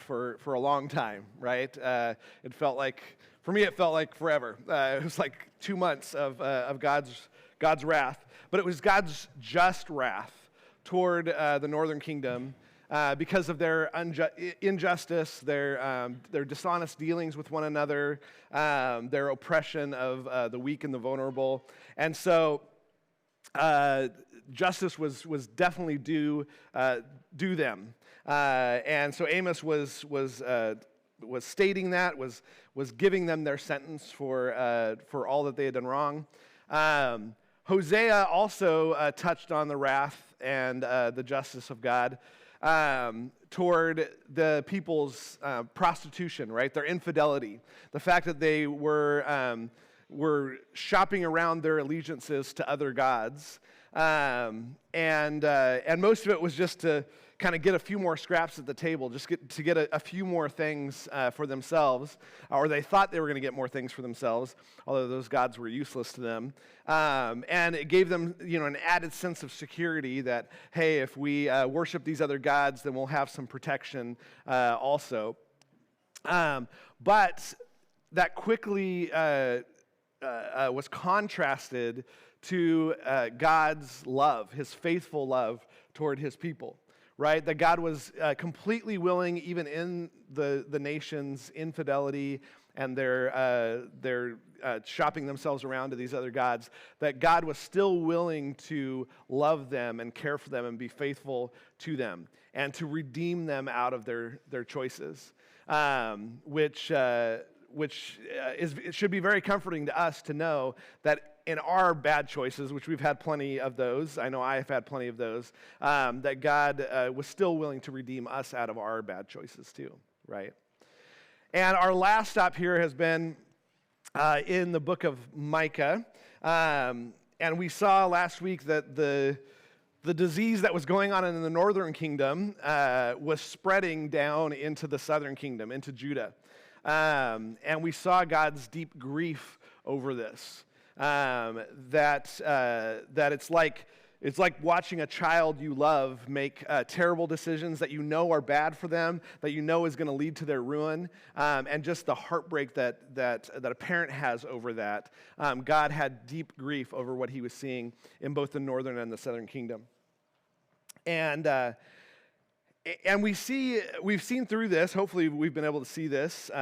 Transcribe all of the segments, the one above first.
for a long time, right? It felt like, for me, it felt like forever. It was like 2 months of God's wrath, but it was God's just wrath toward the northern kingdom because of their injustice, their dishonest dealings with one another, their oppression of the weak and the vulnerable, and so justice was definitely due them. And so Amos was stating that, was giving them their sentence for all that they had done wrong. Hosea also touched on the wrath and the justice of God toward the people's prostitution, right? Their infidelity, the fact that they were shopping around their allegiances to other gods, and most of it was just to kind of get a few more scraps at the table, just to get a few more things for themselves, or they thought they were going to get more things for themselves, although those gods were useless to them. And it gave them, an added sense of security that, hey, if we worship these other gods, then we'll have some protection also. But that quickly was contrasted to God's love, his faithful love toward his people. Right, that God was completely willing, even in the nation's infidelity and their shopping themselves around to these other gods, that God was still willing to love them and care for them and be faithful to them and to redeem them out of their choices, which it should be very comforting to us to know that in our bad choices, which we've had plenty of those, I know I have had plenty of those, that God was still willing to redeem us out of our bad choices too, right? And our last stop here has been in the book of Micah, and we saw last week that the disease that was going on in the northern kingdom was spreading down into the southern kingdom, into Judah. And we saw God's deep grief over this. That it's like watching a child you love make terrible decisions that you know are bad for them, that you know is going to lead to their ruin, and just the heartbreak that a parent has over that. God had deep grief over what he was seeing in both the northern and the southern kingdom, and we've seen through this. Hopefully, we've been able to see this.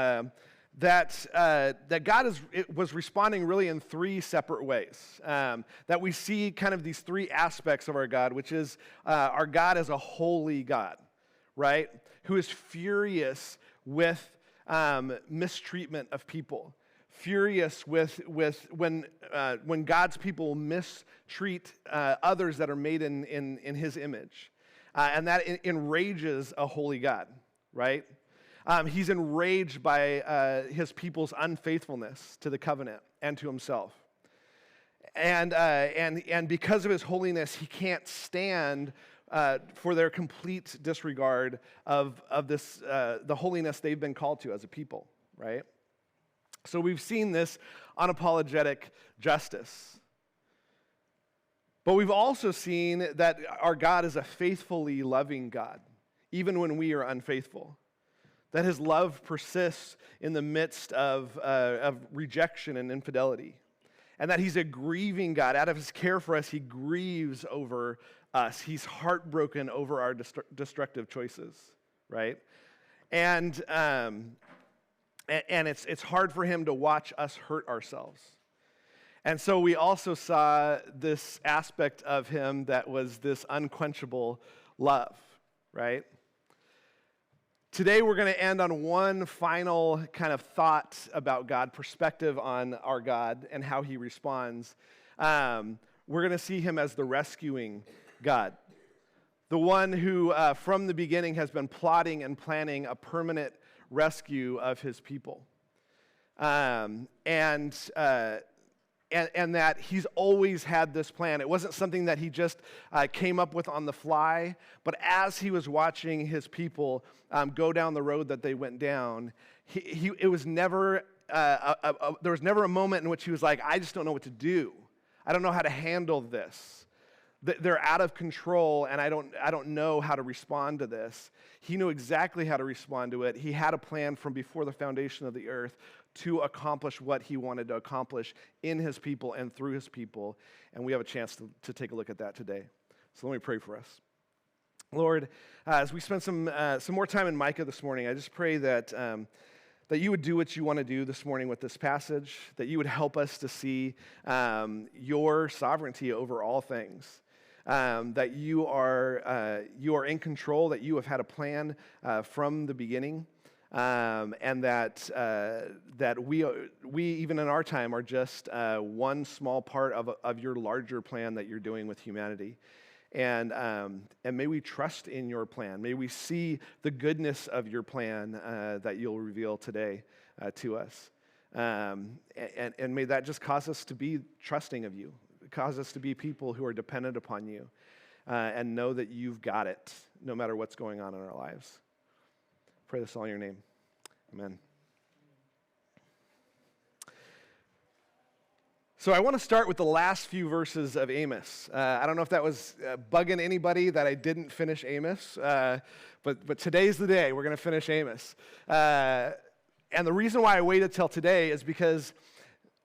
That God was responding really in three separate ways. That we see kind of these three aspects of our God, which is our God as a holy God, right? Who is furious with mistreatment of people, furious with when God's people mistreat others that are made in His image, and that enrages a holy God, right? He's enraged by his people's unfaithfulness to the covenant and to himself. And because of his holiness, he can't stand for their complete disregard of this the holiness they've been called to as a people, right? So we've seen this unapologetic justice. But we've also seen that our God is a faithfully loving God, even when we are unfaithful. That his love persists in the midst of rejection and infidelity. And that he's a grieving God. Out of his care for us, he grieves over us. He's heartbroken over our destructive choices, right? And it's hard for him to watch us hurt ourselves. And so we also saw this aspect of him that was this unquenchable love, right? Today we're going to end on one final kind of thought about God, perspective on our God and how he responds. We're going to see him as the rescuing God, the one who from the beginning has been plotting and planning a permanent rescue of his people. And that he's always had this plan. It wasn't something that he just came up with on the fly, but as he was watching his people go down the road that they went down, it was never there was never a moment in which he was like, I just don't know what to do. I don't know how to handle this. they're out of control, and I don't know how to respond to this. He knew exactly how to respond to it. He had a plan from before the foundation of the earth to accomplish what he wanted to accomplish in his people and through his people, and we have a chance to take a look at that today. So let me pray for us. Lord, as we spend some more time in Micah this morning, I just pray that that you would do what you want to do this morning with this passage, that you would help us to see your sovereignty over all things, that you are in control, that you have had a plan from the beginning, and that we even in our time are just one small part of your larger plan that you're doing with humanity. And may we trust in your plan. May we see the goodness of your plan that you'll reveal today to us. And may that just cause us to be trusting of you, cause us to be people who are dependent upon you and know that you've got it no matter what's going on in our lives. Pray this all in your name. Amen. So I want to start with the last few verses of Amos. I don't know if that was bugging anybody that I didn't finish Amos, but today's the day we're going to finish Amos. And the reason why I waited till today is because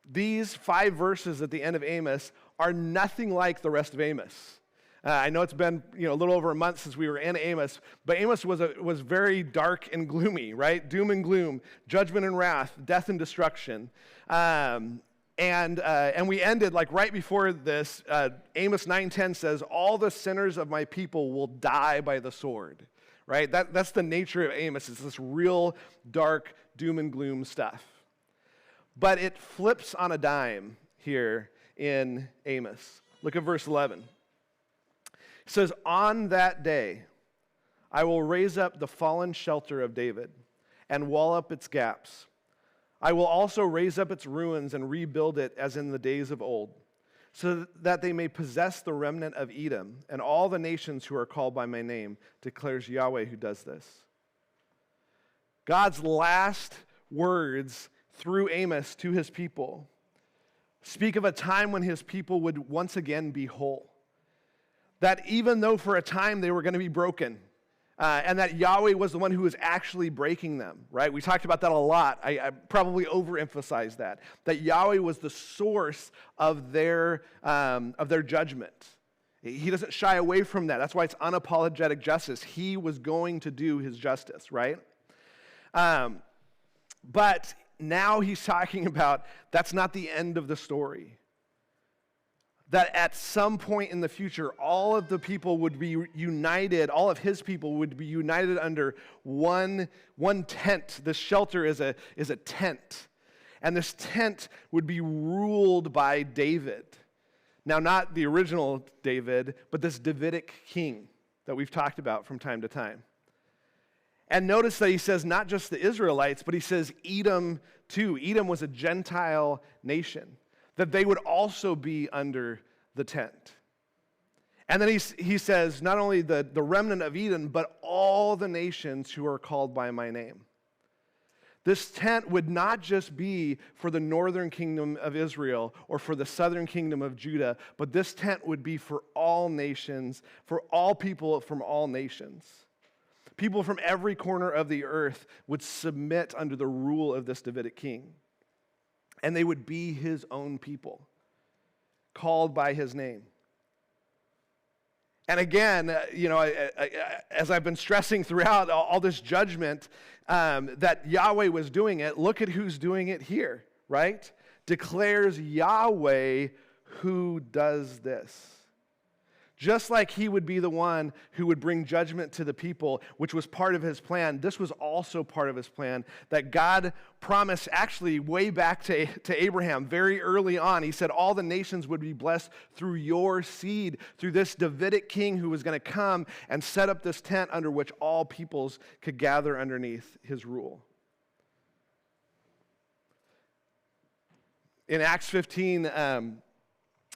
these 5 verses at the end of Amos are nothing like the rest of Amos. I know it's been a little over a month since we were in Amos, but Amos was very dark and gloomy, right? Doom and gloom, judgment and wrath, death and destruction. And we ended, like right before this, Amos 9:10 says, all the sinners of my people will die by the sword, right? That's the nature of Amos. It's this real dark doom and gloom stuff. But it flips on a dime here in Amos. Look at verse 11. It says, on that day, I will raise up the fallen shelter of David and wall up its gaps. I will also raise up its ruins and rebuild it as in the days of old, so that they may possess the remnant of Edom and all the nations who are called by my name, declares Yahweh who does this. God's last words through Amos to his people speak of a time when his people would once again be whole. That even though for a time they were going to be broken, and that Yahweh was the one who was actually breaking them, right? We talked about that a lot. I probably overemphasized that Yahweh was the source of their judgment. He doesn't shy away from that. That's why it's unapologetic justice. He was going to do his justice, right? But now he's talking about that's not the end of the story. That at some point in the future, all of the people would be united, all of his people would be united under one tent. This shelter is a tent. And this tent would be ruled by David. Now, not the original David, but this Davidic king that we've talked about from time to time. And notice that he says not just the Israelites, but he says Edom too. Edom was a Gentile nation. That they would also be under the tent. And then he says, not only the remnant of Edom, but all the nations who are called by my name. This tent would not just be for the northern kingdom of Israel or for the southern kingdom of Judah, but this tent would be for all nations, for all people from all nations. People from every corner of the earth would submit under the rule of this Davidic king. And they would be his own people, called by his name. And again, as I've been stressing throughout all this judgment, that Yahweh was doing it, look at who's doing it here, right? Declares Yahweh who does this. Just like he would be the one who would bring judgment to the people, which was part of his plan, this was also part of his plan that God promised actually way back to Abraham very early on. He said all the nations would be blessed through your seed, through this Davidic king who was going to come and set up this tent under which all peoples could gather underneath his rule. In Acts 15,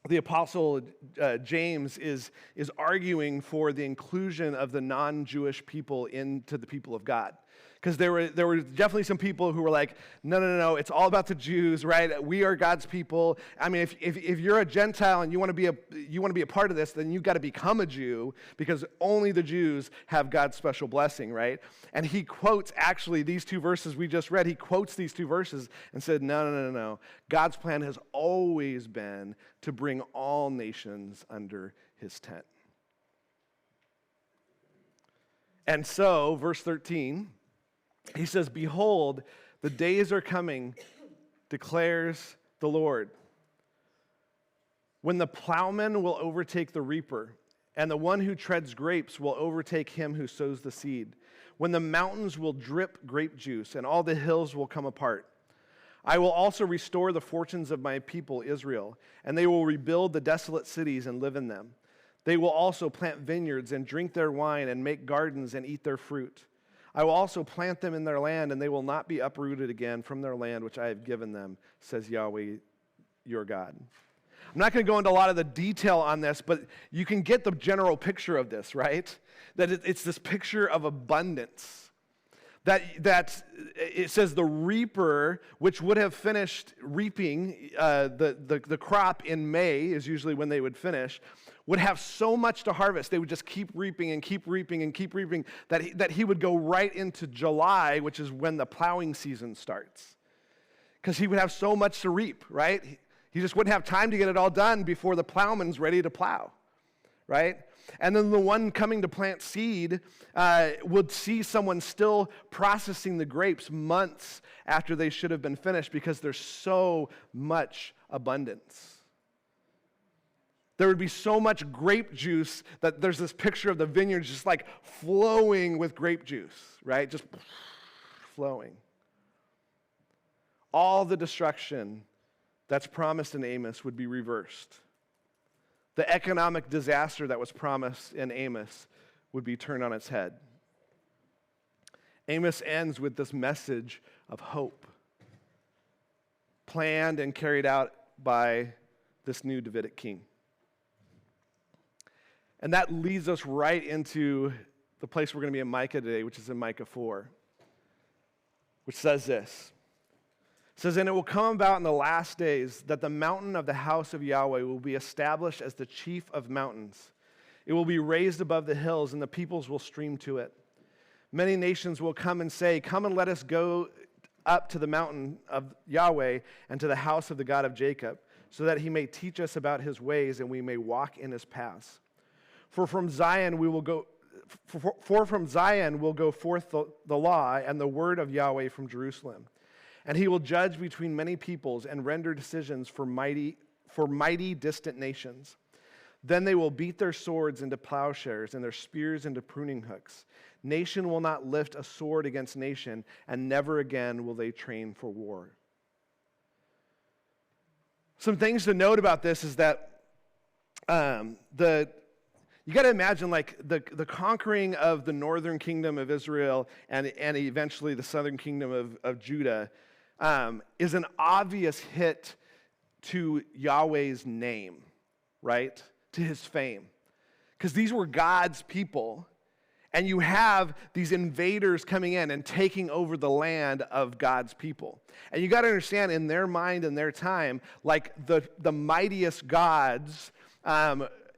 the apostle James is arguing for the inclusion of the non-Jewish people into the people of God. Because there were definitely some people who were like, no, it's all about the Jews, right? We are God's people. I mean, if you're a Gentile and you want to be a part of this, then you've got to become a Jew, because only the Jews have God's special blessing, right? And he quotes actually these two verses we just read. He quotes these two verses and said, no. God's plan has always been to bring all nations under his tent. And so, verse 13, he says, behold, the days are coming, declares the Lord, when the plowman will overtake the reaper, and the one who treads grapes will overtake him who sows the seed. When the mountains will drip grape juice, and all the hills will come apart. I will also restore the fortunes of my people Israel, and they will rebuild the desolate cities and live in them. They will also plant vineyards and drink their wine and make gardens and eat their fruit. I will also plant them in their land, and they will not be uprooted again from their land which I have given them, says Yahweh your God. I'm not going to go into a lot of the detail on this, but you can get the general picture of this, right? That it's this picture of abundance. That it says the reaper, which would have finished reaping the crop in May, is usually when they would finish, would have so much to harvest. They would just keep reaping and keep reaping and keep reaping that he would go right into July, which is when the plowing season starts. Because he would have so much to reap, right? He just wouldn't have time to get it all done before the plowman's ready to plow, right? And then the one coming to plant seed would see someone still processing the grapes months after they should have been finished, because there's so much abundance. There would be so much grape juice that there's this picture of the vineyard just like flowing with grape juice, right? Just flowing. All the destruction that's promised in Amos would be reversed. The economic disaster that was promised in Amos would be turned on its head. Amos ends with this message of hope, planned and carried out by this new Davidic king. And that leads us right into the place we're going to be in Micah today, which is in Micah 4, which says this. It says, and it will come about in the last days that the mountain of the house of Yahweh will be established as the chief of mountains. It will be raised above the hills, and the peoples will stream to it. Many nations will come and say, come and let us go up to the mountain of Yahweh and to the house of the God of Jacob, so that he may teach us about his ways and we may walk in his paths. For from Zion will go forth the law and the word of Yahweh from Jerusalem. And he will judge between many peoples and render decisions for mighty distant nations. Then they will beat their swords into plowshares and their spears into pruning hooks. Nation will not lift a sword against nation, and never again will they train for war. Some things to note about this is that you got to imagine like the conquering of the northern kingdom of Israel and eventually the southern kingdom of Judah is an obvious hit to Yahweh's name, right? To his fame. Because these were God's people, and you have these invaders coming in and taking over the land of God's people. And you got to understand, in their mind and their time, like the mightiest gods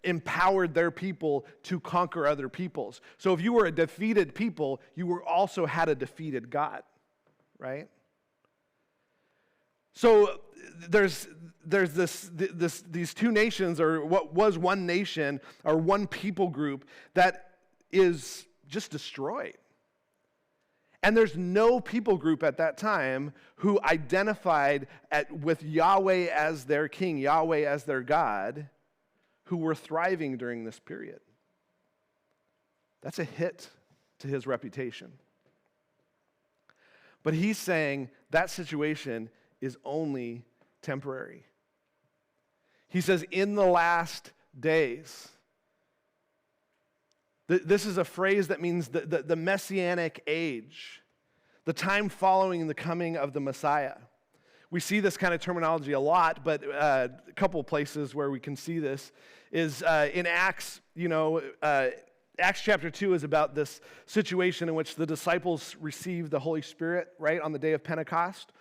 empowered their people to conquer other peoples. So if you were a defeated people, you also had a defeated God, right? So there's these two nations, or what was one nation or one people group, that is just destroyed. And there's no people group at that time who identified with Yahweh as their king, Yahweh as their God, who were thriving during this period. That's a hit to his reputation. But he's saying that situation is only temporary. He says, in the last days. This is a phrase that means the messianic age, the time following the coming of the Messiah. We see this kind of terminology a lot, but a couple places where we can see this is in Acts, Acts chapter 2 is about this situation in which the disciples receive the Holy Spirit, right, on the day of Pentecost.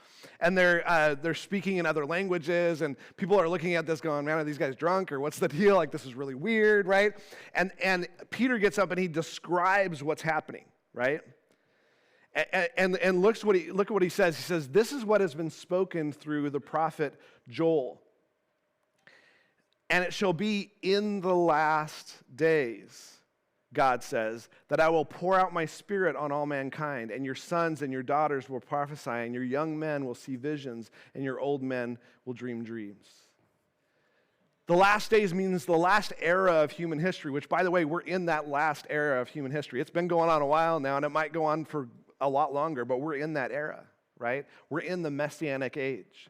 And they're speaking in other languages, and people are looking at this going, man, are these guys drunk, or what's the deal? Like, this is really weird, right? And Peter gets up and he describes what's happening, right? And look at what he says. He says, this is what has been spoken through the prophet Joel. And it shall be in the last days, God says, that I will pour out my Spirit on all mankind, and your sons and your daughters will prophesy, and your young men will see visions, and your old men will dream dreams. The last days means the last era of human history, which, by the way, we're in that last era of human history. It's been going on a while now, and it might go on for a lot longer, but we're in that era, right? We're in the Messianic age.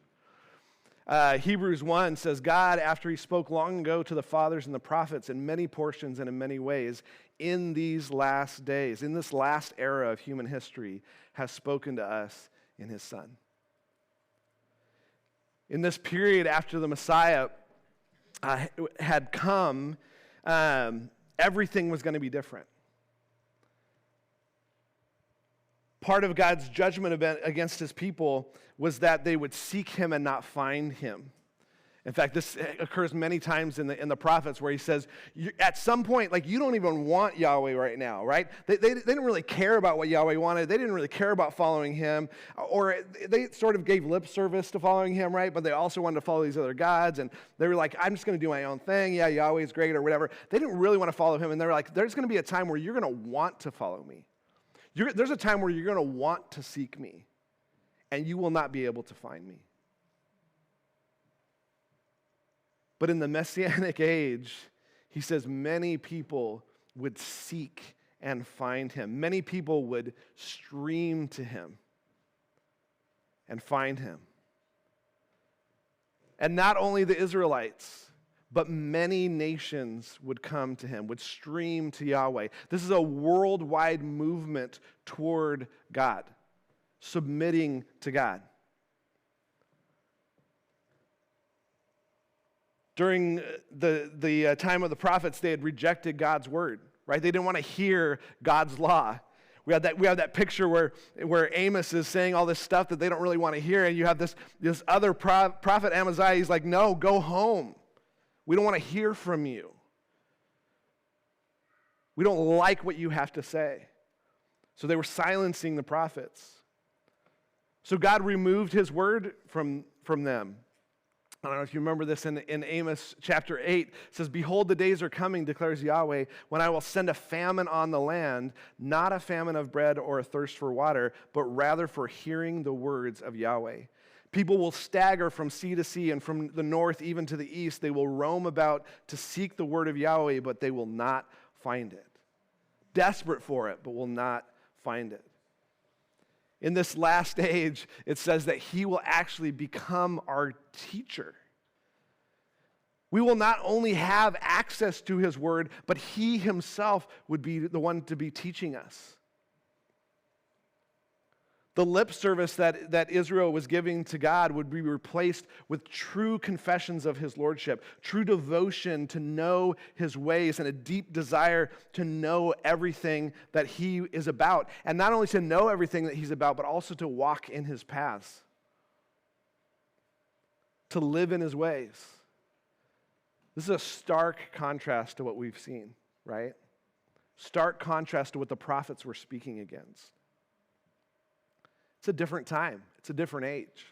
Hebrews 1 says, God, after he spoke long ago to the fathers and the prophets in many portions and in many ways, in these last days, in this last era of human history, has spoken to us in his Son. In this period after the Messiah had come, everything was going to be different. Part of God's judgment against his people was that they would seek him and not find him. In fact, this occurs many times in the prophets where he says, at some point, like, you don't even want Yahweh right now, right? They didn't really care about what Yahweh wanted. They didn't really care about following him. Or they sort of gave lip service to following him, right? But they also wanted to follow these other gods. And they were like, I'm just going to do my own thing. Yeah, Yahweh's great or whatever. They didn't really want to follow him. And they were like, there's going to be a time where you're going to want to follow me. There's a time where you're going to want to seek me, and you will not be able to find me. But in the Messianic age, he says many people would seek and find him. Many people would stream to him and find him. And not only the Israelites, but many nations would come to him, would stream to Yahweh. This is a worldwide movement toward God, submitting to God. During the time of the prophets, they had rejected God's word, right? They didn't want to hear God's law. We have that picture where Amos is saying all this stuff that they don't really want to hear, and you have this other prophet Amaziah. He's like, no, go home. We don't want to hear from you. We don't like what you have to say. So they were silencing the prophets. So God removed his word from them. I don't know if you remember this in Amos chapter 8. It says, behold, the days are coming, declares Yahweh, when I will send a famine on the land, not a famine of bread or a thirst for water, but rather for hearing the words of Yahweh. People will stagger from sea to sea, and from the north even to the east. They will roam about to seek the word of Yahweh, but they will not find it. Desperate for it, but will not find it. In this last age, it says that he will actually become our teacher. We will not only have access to his word, but he himself would be the one to be teaching us. The lip service that Israel was giving to God would be replaced with true confessions of his lordship, true devotion to know his ways, and a deep desire to know everything that he is about. And not only to know everything that he's about, but also to walk in his paths, to live in his ways. This is a stark contrast to what we've seen, right? Stark contrast to what the prophets were speaking against. It's a different time. It's a different age.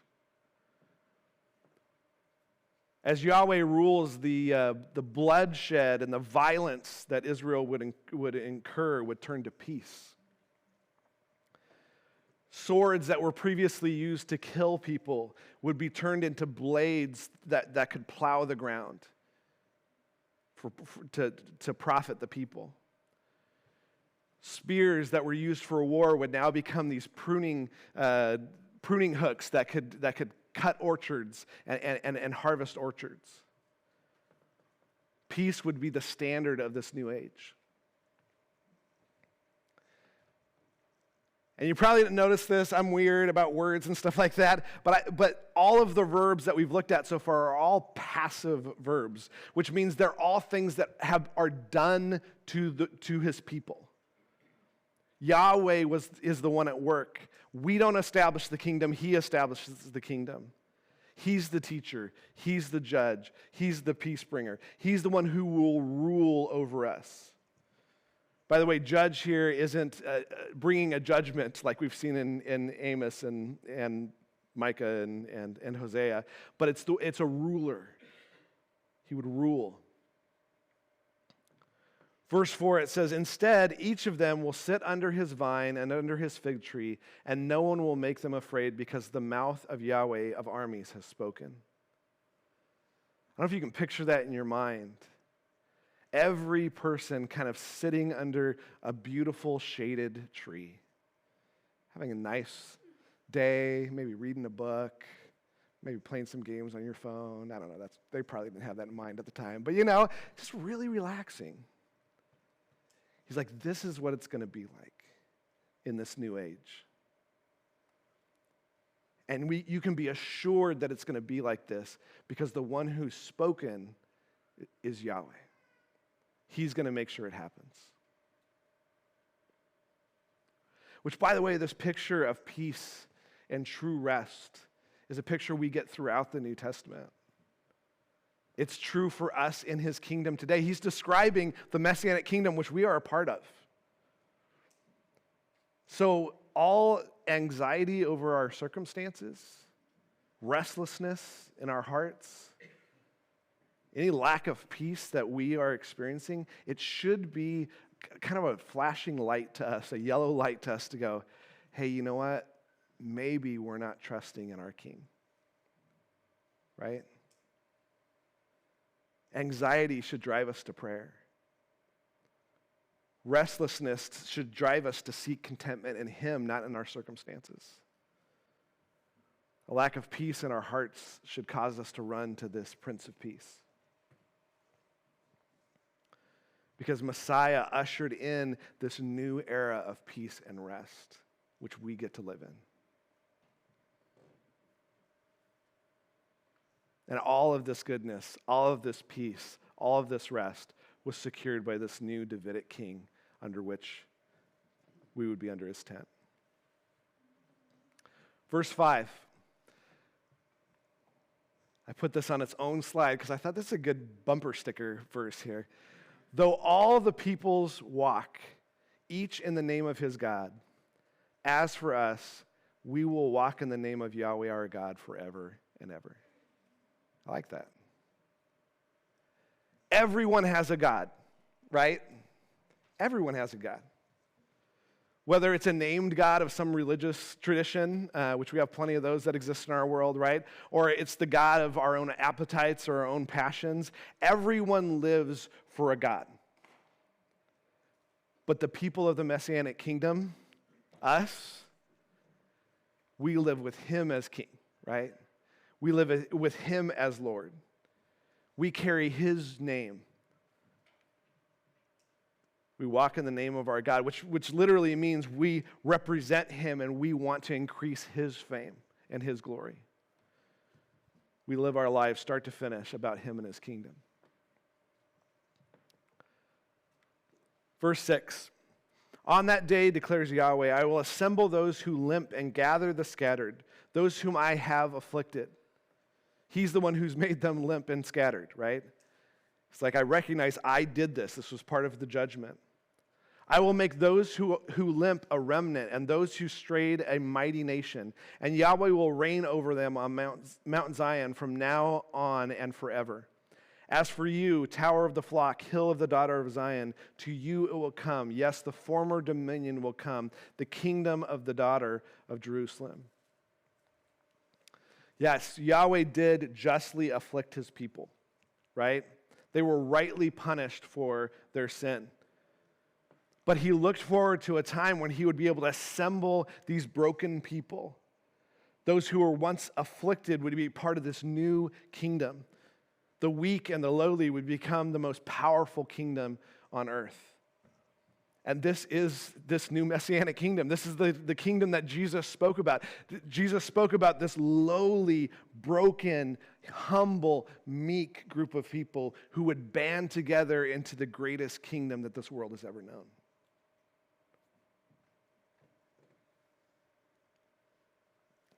As Yahweh rules, the bloodshed and the violence that Israel would incur would turn to peace. Swords that were previously used to kill people would be turned into blades that could plow the ground to profit the people. Spears that were used for war would now become these pruning hooks that could cut orchards and harvest orchards. Peace would be the standard of this new age. And you probably didn't notice this. I'm weird about words and stuff like that. But all of the verbs that we've looked at so far are all passive verbs, which means they're all things that are done to his people. Yahweh is the one at work. We don't establish the kingdom. He establishes the kingdom. He's the teacher. He's the judge. He's the peace bringer. He's the one who will rule over us. By the way, judge here isn't bringing a judgment like we've seen in Amos and Micah and Hosea, but it's a ruler. He would rule. Verse 4, it says, "Instead, each of them will sit under his vine and under his fig tree, and no one will make them afraid because the mouth of Yahweh of armies has spoken." I don't know if you can picture that in your mind. Every person kind of sitting under a beautiful shaded tree, having a nice day, maybe reading a book, maybe playing some games on your phone. I don't know, they probably didn't have that in mind at the time, but just really relaxing. He's like, this is what it's going to be like in this new age. And you can be assured that it's going to be like this because the one who's spoken is Yahweh. He's going to make sure it happens. Which, by the way, this picture of peace and true rest is a picture we get throughout the New Testament. It's true for us in his kingdom today. He's describing the Messianic kingdom, which we are a part of. So all anxiety over our circumstances, restlessness in our hearts, any lack of peace that we are experiencing, it should be kind of a flashing light to us, a yellow light to us to go, hey, you know what? Maybe we're not trusting in our King, right? Anxiety should drive us to prayer. Restlessness should drive us to seek contentment in him, not in our circumstances. A lack of peace in our hearts should cause us to run to this Prince of Peace. Because Messiah ushered in this new era of peace and rest, which we get to live in. And all of this goodness, all of this peace, all of this rest was secured by this new Davidic king under which we would be under his tent. Verse 5. I put this on its own slide because I thought this is a good bumper sticker verse here. "Though all the peoples walk, each in the name of his God, as for us, we will walk in the name of Yahweh our God forever and ever." I like that. Everyone has a God, right? Everyone has a God. Whether it's a named God of some religious tradition, which we have plenty of those that exist in our world, right? Or it's the God of our own appetites or our own passions. Everyone lives for a God. But the people of the Messianic kingdom, us, we live with him as king, right? We live with him as Lord. We carry his name. We walk in the name of our God, which literally means we represent him and we want to increase his fame and his glory. We live our lives start to finish about him and his kingdom. Verse 6. "On that day, declares Yahweh, I will assemble those who limp and gather the scattered, those whom I have afflicted." He's the one who's made them limp and scattered, right? It's like, I recognize I did this. This was part of the judgment. "I will make those who limp a remnant, and those who strayed a mighty nation. And Yahweh will reign over them on Mount Zion from now on and forever. As for you, tower of the flock, hill of the daughter of Zion, to you it will come. Yes, the former dominion will come, the kingdom of the daughter of Jerusalem." Yes, Yahweh did justly afflict his people, right? They were rightly punished for their sin. But he looked forward to a time when he would be able to assemble these broken people. Those who were once afflicted would be part of this new kingdom. The weak and the lowly would become the most powerful kingdom on earth. And this is this new messianic kingdom. This is the kingdom that Jesus spoke about. Jesus spoke about this lowly, broken, humble, meek group of people who would band together into the greatest kingdom that this world has ever known.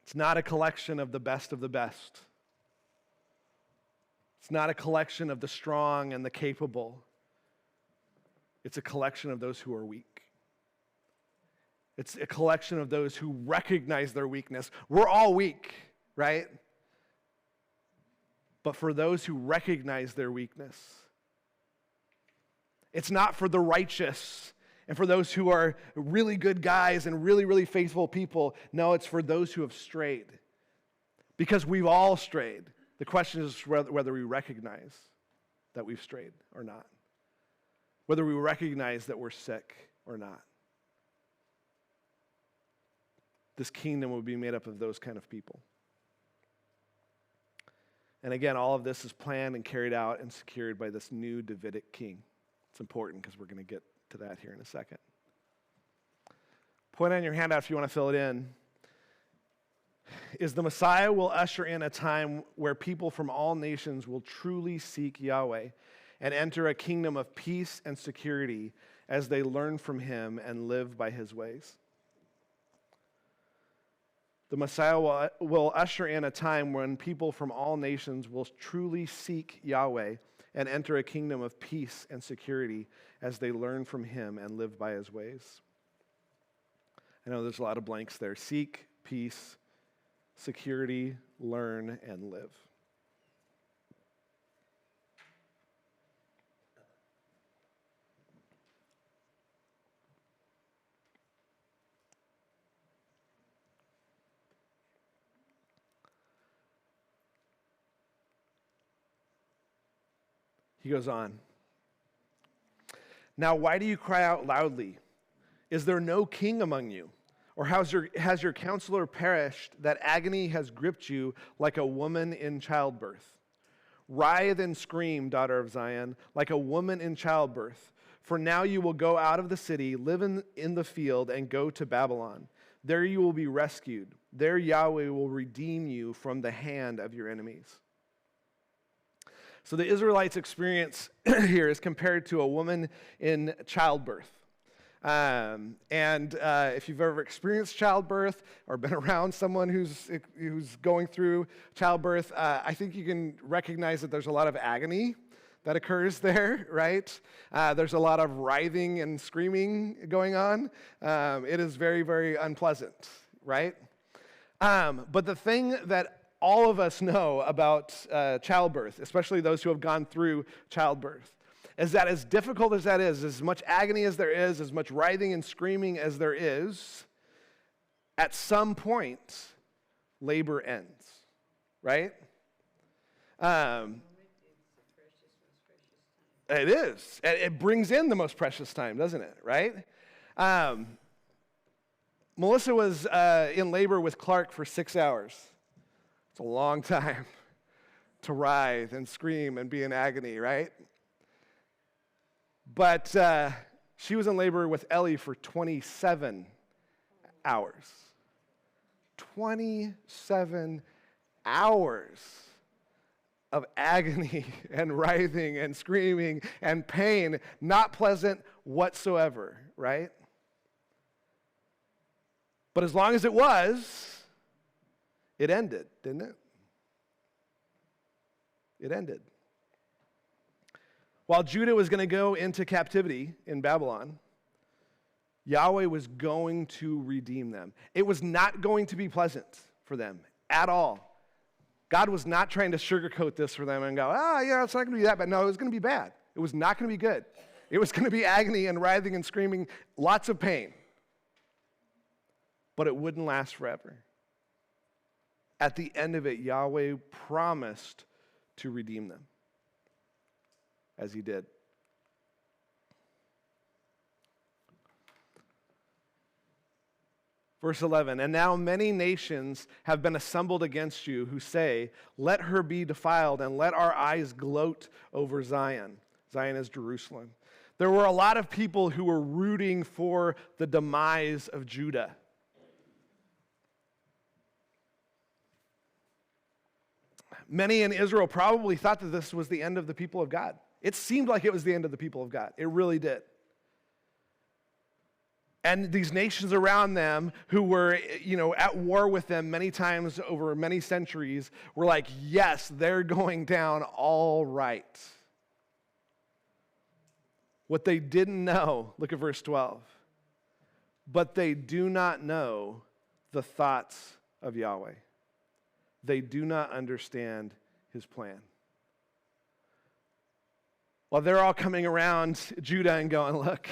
It's not a collection of the best of the best. It's not a collection of the strong and the capable. It's a collection of those who are weak. It's a collection of those who recognize their weakness. We're all weak, right? But for those who recognize their weakness, it's not for the righteous and for those who are really good guys and really, really faithful people. No, it's for those who have strayed. Because we've all strayed. The question is whether we recognize that we've strayed or not. Whether we recognize that we're sick or not. This kingdom will be made up of those kind of people. And again, all of this is planned and carried out and secured by this new Davidic king. It's important because we're going to get to that here in a second. Point on your handout if you want to fill it in. Is the Messiah will usher in a time where people from all nations will truly seek Yahweh and enter a kingdom of peace and security as they learn from him and live by his ways. The Messiah will usher in a time when people from all nations will truly seek Yahweh and enter a kingdom of peace and security as they learn from him and live by his ways. I know there's a lot of blanks there. Seek, peace, security, learn, and live. He goes on. Now, why do you cry out loudly? Is there no king among you? Or has your counselor perished that agony has gripped you like a woman in childbirth? Writhe and scream, daughter of Zion, like a woman in childbirth. For now you will go out of the city, live in the field, and go to Babylon. There you will be rescued. There Yahweh will redeem you from the hand of your enemies. So the Israelites' experience here is compared to a woman in childbirth. If you've ever experienced childbirth or been around someone who's going through childbirth, I think you can recognize that there's a lot of agony that occurs there, right? There's a lot of writhing and screaming going on. It is very, very unpleasant, right? But the thing that all of us know about childbirth, especially those who have gone through childbirth, is that as difficult as that is, as much agony as there is, as much writhing and screaming as there is, at some point, labor ends, right? It is. It brings in the most precious time, doesn't it, right? Melissa was in labor with Clark for 6 hours. It's a long time to writhe and scream and be in agony, right? But she was in labor with Ellie for 27 hours. 27 hours of agony and writhing and screaming and pain, not pleasant whatsoever, right? But as long as it was, it ended, didn't it? It ended. While Judah was going to go into captivity in Babylon, Yahweh was going to redeem them. It was not going to be pleasant for them at all. God was not trying to sugarcoat this for them and go, it's not going to be that bad. No, it was going to be bad. It was not going to be good. It was going to be agony and writhing and screaming, lots of pain. But it wouldn't last forever. At the end of it, Yahweh promised to redeem them, as he did. Verse 11, and now many nations have been assembled against you who say, let her be defiled and let our eyes gloat over Zion. Zion is Jerusalem. There were a lot of people who were rooting for the demise of Judah. Many in Israel probably thought that this was the end of the people of God. It seemed like it was the end of the people of God. It really did. And these nations around them who were, at war with them many times over many centuries were like, yes, they're going down all right. What they didn't know, look at verse 12. But they do not know the thoughts of Yahweh. They do not understand his plan. While they're all coming around Judah and going, look,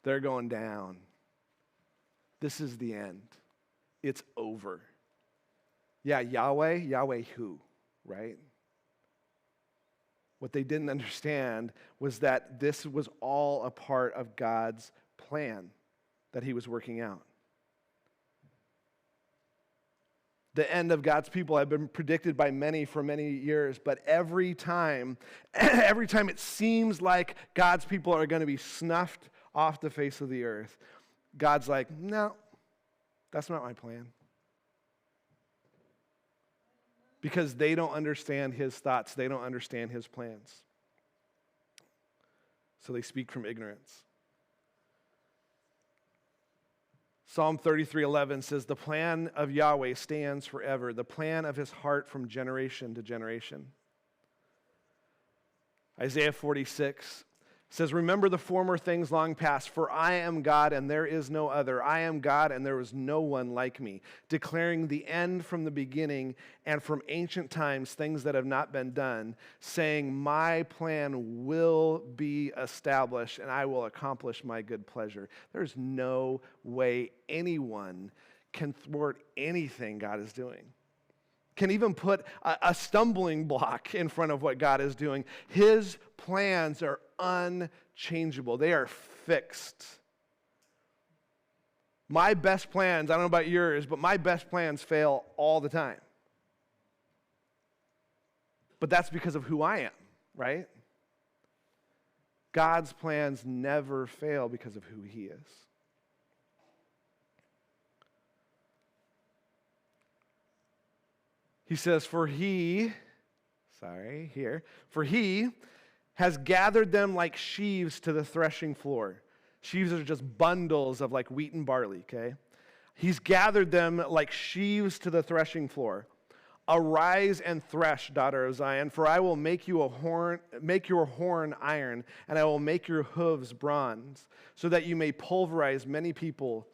they're going down. This is the end. It's over. Yeah, Yahweh who, right? What they didn't understand was that this was all a part of God's plan that he was working out. The end of God's people had been predicted by many for many years, but every time it seems like God's people are going to be snuffed off the face of the earth, God's like, no, that's not my plan. Because they don't understand his thoughts. They don't understand his plans. So they speak from ignorance. Psalm 33:11 says, the plan of Yahweh stands forever, the plan of his heart from generation to generation. Isaiah 46 says, remember the former things long past, for I am God and there is no other. I am God and there is no one like me, declaring the end from the beginning and from ancient times things that have not been done, saying, my plan will be established and I will accomplish my good pleasure. There's no way anyone can thwart anything God is doing. Can even put a stumbling block in front of what God is doing. His plans are unchangeable. They are fixed. My best plans, I don't know about yours, but my best plans fail all the time. But that's because of who I am, right? God's plans never fail because of who he is. He says, for he has gathered them like sheaves to the threshing floor. Sheaves are just bundles of like wheat and barley, okay? He's gathered them like sheaves to the threshing floor. Arise and thresh, daughter of Zion, for I will make your horn iron, and I will make your hooves bronze, so that you may pulverize many peoples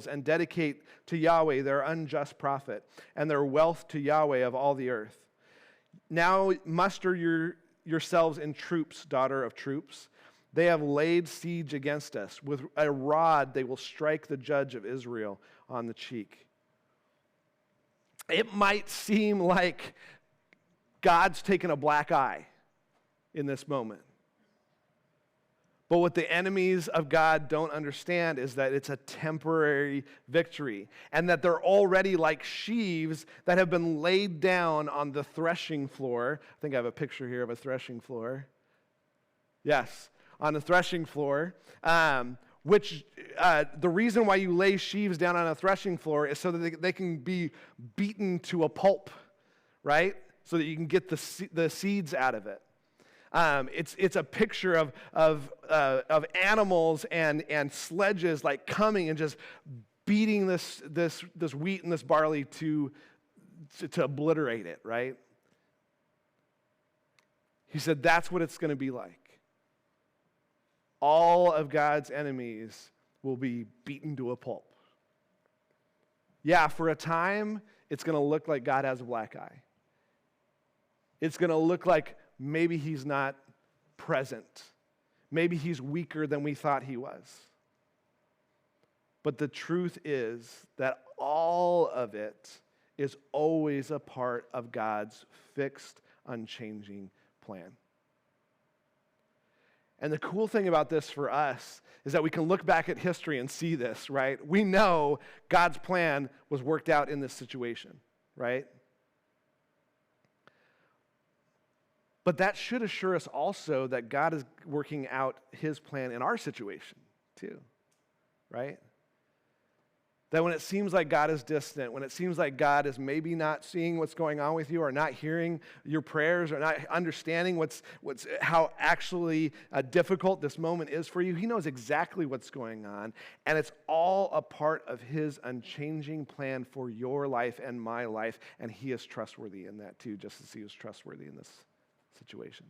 and dedicate to Yahweh their unjust prophet, and their wealth to Yahweh of all the earth. Now muster yourselves in troops, daughter of troops. They have laid siege against us. With a rod they will strike the judge of Israel on the cheek. It might seem like God's taken a black eye in this moment. But what the enemies of God don't understand is that it's a temporary victory, and that they're already like sheaves that have been laid down on the threshing floor. I think I have a picture here of a threshing floor. Yes, on the threshing floor, the reason why you lay sheaves down on a threshing floor is so that they can be beaten to a pulp, right? So that you can get the seeds out of it. It's a picture of animals and sledges like coming and just beating this wheat and this barley to obliterate it, right? He said that's what it's going to be like. All of God's enemies will be beaten to a pulp. Yeah, for a time, it's going to look like God has a black eye. It's going to look like maybe he's not present. Maybe he's weaker than we thought he was. But the truth is that all of it is always a part of God's fixed, unchanging plan. And the cool thing about this for us is that we can look back at history and see this, right? We know God's plan was worked out in this situation, right? But that should assure us also that God is working out his plan in our situation too, right? That when it seems like God is distant, when it seems like God is maybe not seeing what's going on with you or not hearing your prayers or not understanding how actually difficult this moment is for you, he knows exactly what's going on, and it's all a part of his unchanging plan for your life and my life, and he is trustworthy in that too, just as he was trustworthy in this situation.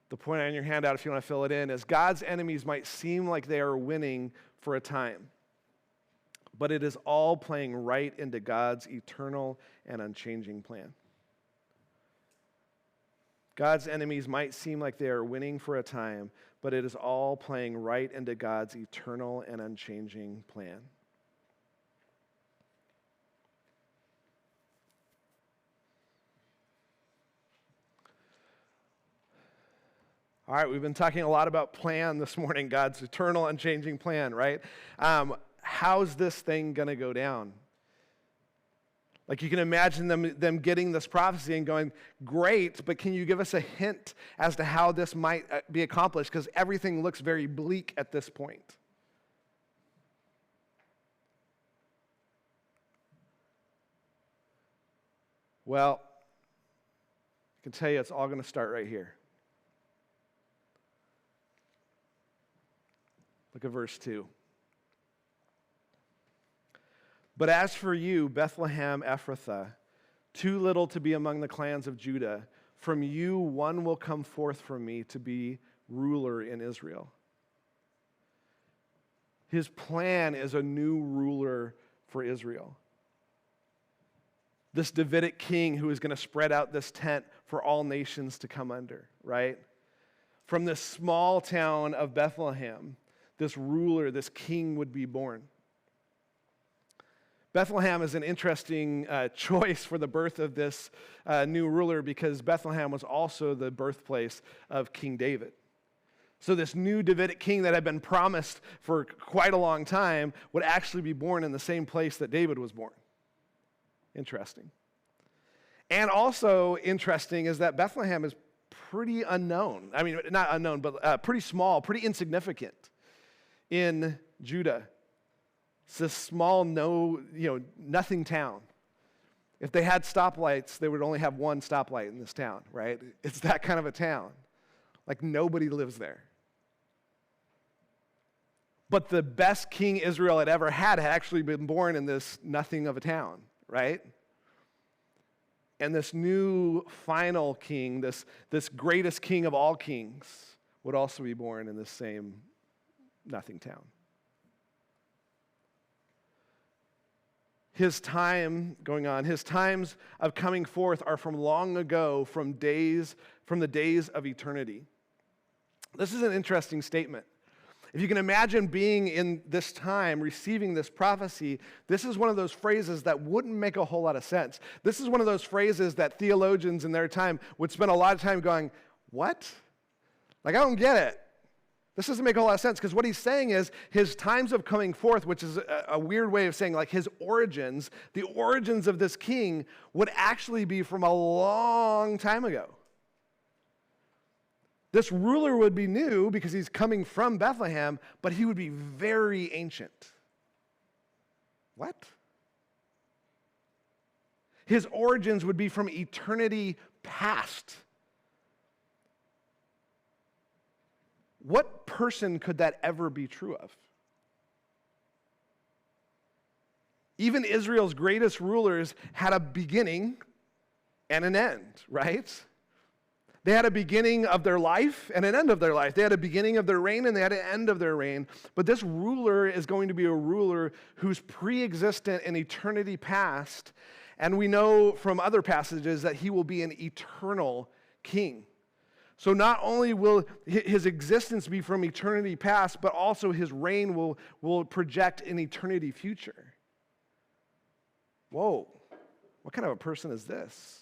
The point on your handout, if you want to fill it in, is God's enemies might seem like they are winning for a time, but it is all playing right into God's eternal and unchanging plan. God's enemies might seem like they are winning for a time, but it is all playing right into God's eternal and unchanging plan. All right, we've been talking a lot about plan this morning, God's eternal, unchanging plan, right? How's this thing going to go down? Like you can imagine them getting this prophecy and going, great, but can you give us a hint as to how this might be accomplished? Because everything looks very bleak at this point. Well, I can tell you it's all going to start right here. Look at verse 2. But as for you, Bethlehem Ephrathah, too little to be among the clans of Judah, from you one will come forth from me to be ruler in Israel. His plan is a new ruler for Israel. This Davidic king who is going to spread out this tent for all nations to come under, right? From this small town of Bethlehem, this ruler, this king would be born. Bethlehem is an interesting choice for the birth of this new ruler because Bethlehem was also the birthplace of King David. So this new Davidic king that had been promised for quite a long time would actually be born in the same place that David was born. Interesting. And also interesting is that Bethlehem is pretty unknown. I mean, not unknown, but pretty small, pretty insignificant in Judah. It's this small, nothing town. If they had stoplights, they would only have one stoplight in this town, right? It's that kind of a town. Like nobody lives there. But the best king Israel had ever had actually been born in this nothing of a town, right? And this new final king, this greatest king of all kings, would also be born in this same nothing town. His times of coming forth are from long ago, from the days of eternity. This is an interesting statement. If you can imagine being in this time, receiving this prophecy, this is one of those phrases that wouldn't make a whole lot of sense. This is one of those phrases that theologians in their time would spend a lot of time going, what? Like, I don't get it. This doesn't make a whole lot of sense, because what he's saying is his times of coming forth, which is a weird way of saying like his origins, the origins of this king would actually be from a long time ago. This ruler would be new because he's coming from Bethlehem, but he would be very ancient. What? His origins would be from eternity past. What person could that ever be true of? Even Israel's greatest rulers had a beginning and an end, right? They had a beginning of their life and an end of their life. They had a beginning of their reign and they had an end of their reign. But this ruler is going to be a ruler who's pre-existent in eternity past. And we know from other passages that he will be an eternal king. So not only will his existence be from eternity past, but also his reign will project an eternity future. Whoa, what kind of a person is this?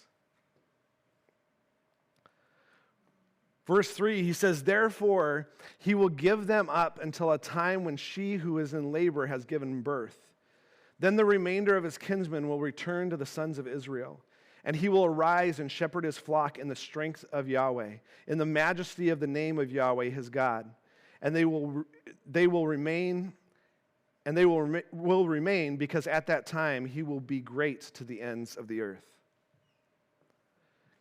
Verse 3, he says, therefore, he will give them up until a time when she who is in labor has given birth. Then the remainder of his kinsmen will return to the sons of Israel, and he will arise and shepherd his flock in the strength of Yahweh, in the majesty of the name of Yahweh his God. And they will remain because at that time he will be great to the ends of the earth.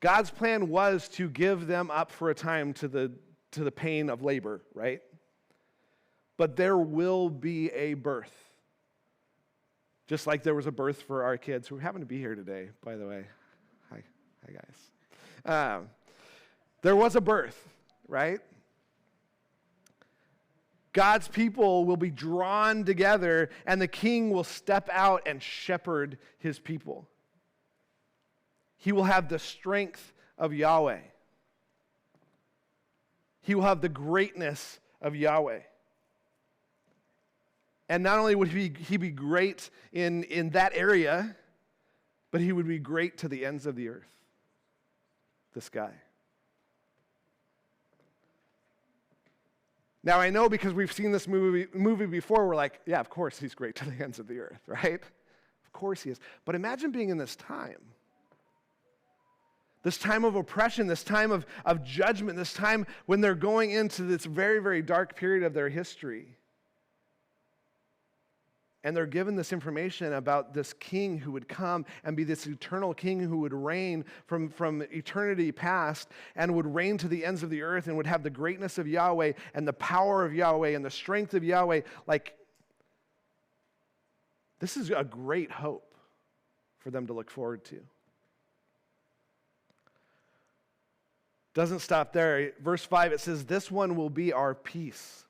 God's plan was to give them up for a time to the pain of labor, right? But there will be a birth. Just like there was a birth for our kids who happen to be here today, by the way. Hi guys. There was a birth, right? God's people will be drawn together, and the king will step out and shepherd his people. He will have the strength of Yahweh. He will have the greatness of Yahweh. And not only would he be great in that area, but he would be great to the ends of the earth. This guy. Now I know because we've seen this movie before, we're like, yeah, of course he's great to the ends of the earth, right? Of course he is. But imagine being in this time. This time of oppression, this time of judgment, this time when they're going into this very, very dark period of their history. And they're given this information about this king who would come and be this eternal king who would reign from eternity past and would reign to the ends of the earth and would have the greatness of Yahweh and the power of Yahweh and the strength of Yahweh. Like, this is a great hope for them to look forward to. Doesn't stop there. Verse 5, it says, "This one will be our peace.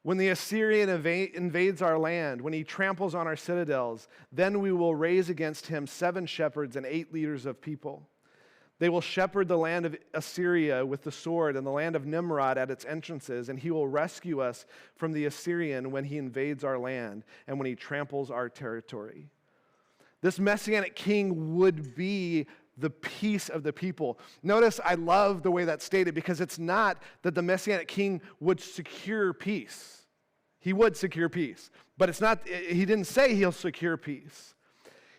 When the Assyrian invades our land, when he tramples on our citadels, then we will raise against him 7 shepherds and 8 leaders of people. They will shepherd the land of Assyria with the sword and the land of Nimrod at its entrances, and he will rescue us from the Assyrian when he invades our land and when he tramples our territory." This messianic king would be the peace of the people. Notice I love the way that's stated because it's not that the messianic king would secure peace. He would secure peace, but it's not, he didn't say he'll secure peace.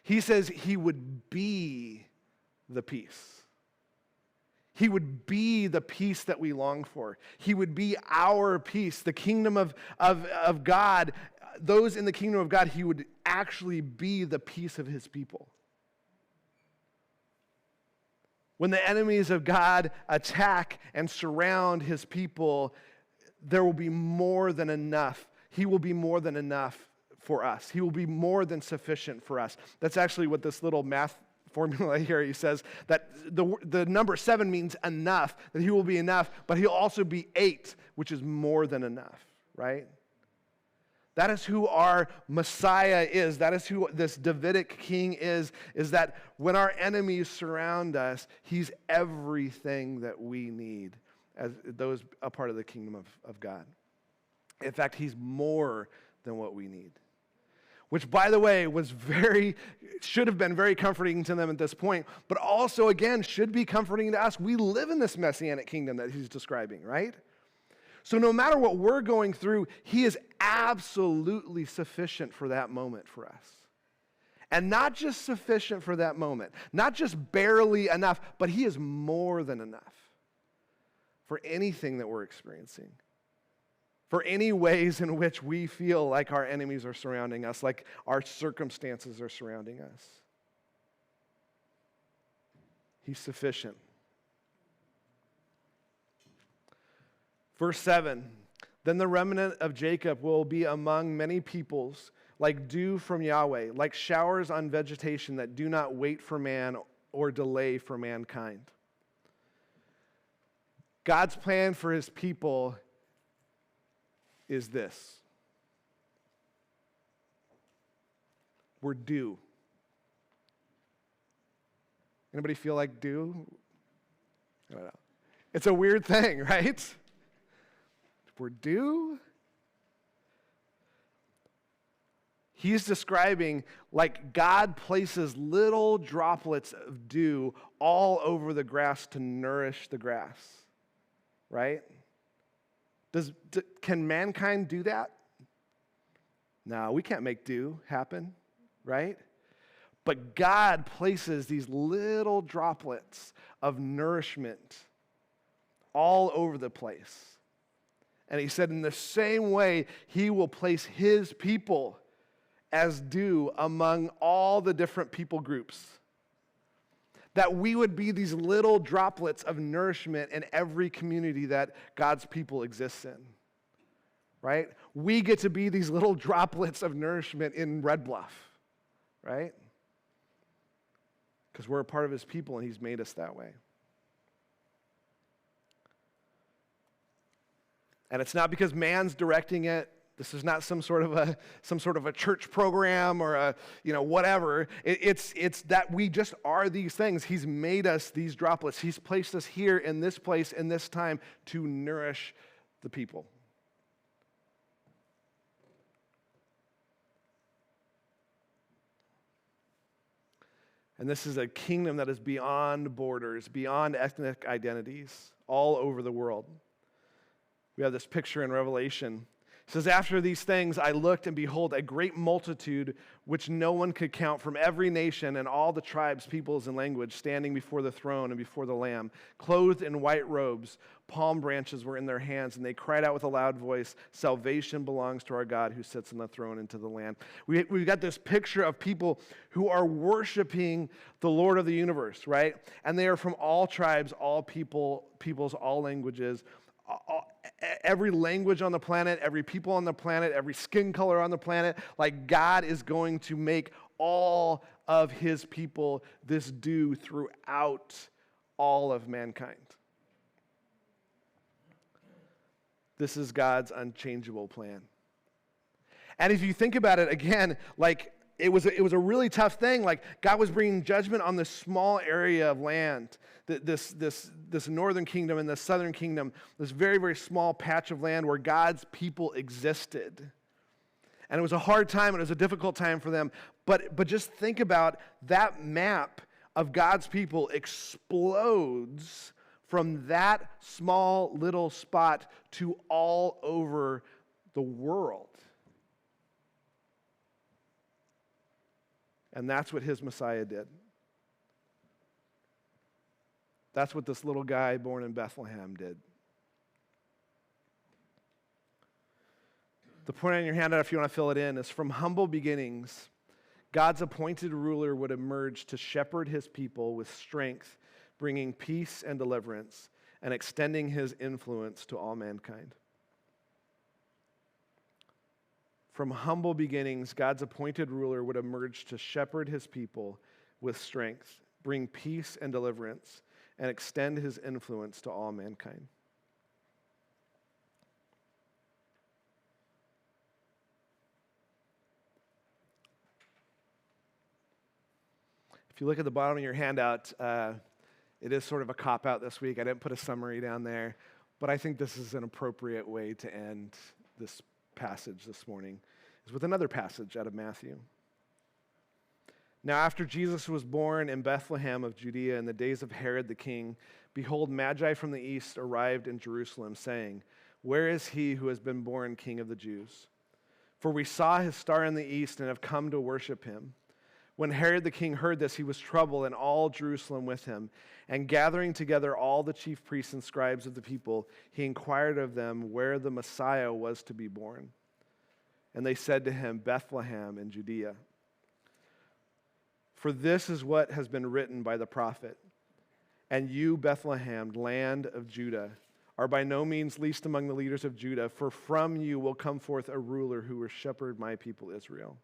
He says he would be the peace. He would be the peace that we long for. He would be our peace. The kingdom of God, those in the kingdom of God, he would actually be the peace of his people. When the enemies of God attack and surround his people, there will be more than enough. He will be more than enough for us. He will be more than sufficient for us. That's actually what this little math formula here, he says that the number 7 means enough, that he will be enough, but he'll also be 8, which is more than enough, right? That is who our Messiah is. That is who this Davidic king is that when our enemies surround us, he's everything that we need as those a part of the kingdom of God. In fact, he's more than what we need. Which, by the way, should have been very comforting to them at this point, but also, again, should be comforting to us. We live in this messianic kingdom that he's describing, right? So no matter what we're going through, he is absolutely sufficient for that moment for us. And not just sufficient for that moment, not just barely enough, but he is more than enough for anything that we're experiencing. For any ways in which we feel like our enemies are surrounding us, like our circumstances are surrounding us. He's sufficient. Verse 7, "Then the remnant of Jacob will be among many peoples, like dew from Yahweh, like showers on vegetation that do not wait for man or delay for mankind." God's plan for his people is this. We're due. Anybody feel like due? I don't know. It's a weird thing, right? We're due. He's describing like God places little droplets of dew all over the grass to nourish the grass, right? Can mankind do that? No, we can't make dew happen, right? But God places these little droplets of nourishment all over the place. And he said, in the same way, he will place his people as dew among all the different people groups. That we would be these little droplets of nourishment in every community that God's people exists in. Right? We get to be these little droplets of nourishment in Red Bluff. Right? Because we're a part of his people and he's made us that way. And it's not because man's directing it. This is not some sort of a church program or a whatever. It's that we just are these things. He's made us these droplets. He's placed us here in this place in this time to nourish the people. And this is a kingdom that is beyond borders, beyond ethnic identities, all over the world. We have this picture in Revelation. It says, after these things I looked, and behold, a great multitude which no one could count, from every nation and all the tribes, peoples, and language, standing before the throne and before the Lamb, clothed in white robes. Palm branches were in their hands, and they cried out with a loud voice, salvation belongs to our God who sits on the throne and to the Lamb. We've got this picture of people who are worshiping the Lord of the universe, right? And they are from all tribes, all peoples, all languages, every language on the planet, every people on the planet, every skin color on the planet. Like, God is going to make all of his people this dew throughout all of mankind. This is God's unchangeable plan. And if you think about it again, like, it was a really tough thing. Like, God was bringing judgment on this small area of land, this northern kingdom and the southern kingdom, this very, very small patch of land where God's people existed. And it was a hard time, and it was a difficult time for them. But just think about that map of God's people explodes from that small little spot to all over the world. And that's what his Messiah did. That's what this little guy born in Bethlehem did. The point on your handout, if you want to fill it in, is from humble beginnings, God's appointed ruler would emerge to shepherd his people with strength, bringing peace and deliverance, and extending his influence to all mankind. From humble beginnings, God's appointed ruler would emerge to shepherd his people with strength, bring peace and deliverance, and extend his influence to all mankind. If you look at the bottom of your handout, it is sort of a cop-out this week. I didn't put a summary down there, but I think this is an appropriate way to end this passage this morning, is with another passage out of Matthew. Now, after Jesus was born in Bethlehem of Judea in the days of Herod the king, behold, Magi from the east arrived in Jerusalem, saying, "Where is he who has been born King of the Jews? For we saw his star in the east and have come to worship him." When Herod the king heard this, he was troubled, and all Jerusalem with him. And gathering together all the chief priests and scribes of the people, he inquired of them where the Messiah was to be born. And they said to him, "Bethlehem in Judea. For this is what has been written by the prophet. And you, Bethlehem, land of Judah, are by no means least among the leaders of Judah, for from you will come forth a ruler who will shepherd my people Israel."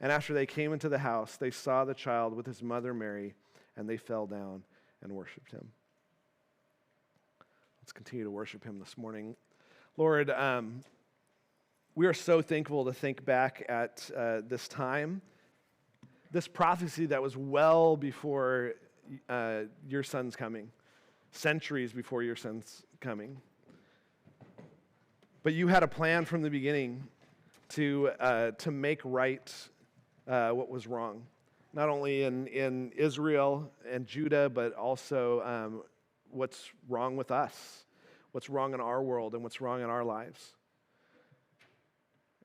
And after they came into the house, they saw the child with his mother Mary, and they fell down and worshiped him. Let's continue to worship him this morning. Lord, we are so thankful to think back at this time, this prophecy that was well before your son's coming, centuries before your son's coming. But you had a plan from the beginning to make right what was wrong, not only in Israel and Judah, but also what's wrong with us, what's wrong in our world, and what's wrong in our lives.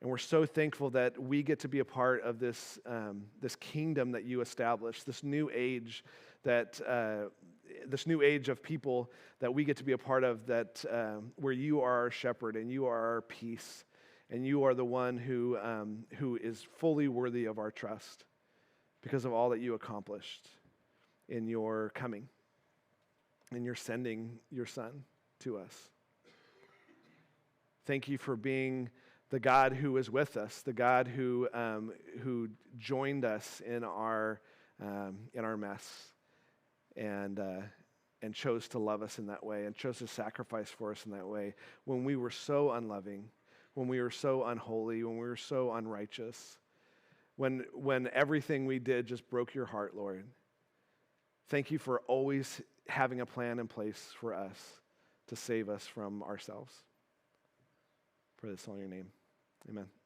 And we're so thankful that we get to be a part of this, this kingdom that you established, this new age of people that we get to be a part of, that where you are our shepherd and you are our peace, and you are the one who is fully worthy of our trust because of all that you accomplished in your coming, and you're sending your Son to us. Thank you for being the God who is with us, the God who joined us in our mess, and chose to love us in that way, and chose to sacrifice for us in that way when we were so unloving, when we were so unholy, when we were so unrighteous, when everything we did just broke your heart, Lord. Thank you for always having a plan in place for us to save us from ourselves. Pray this all in your name. Amen.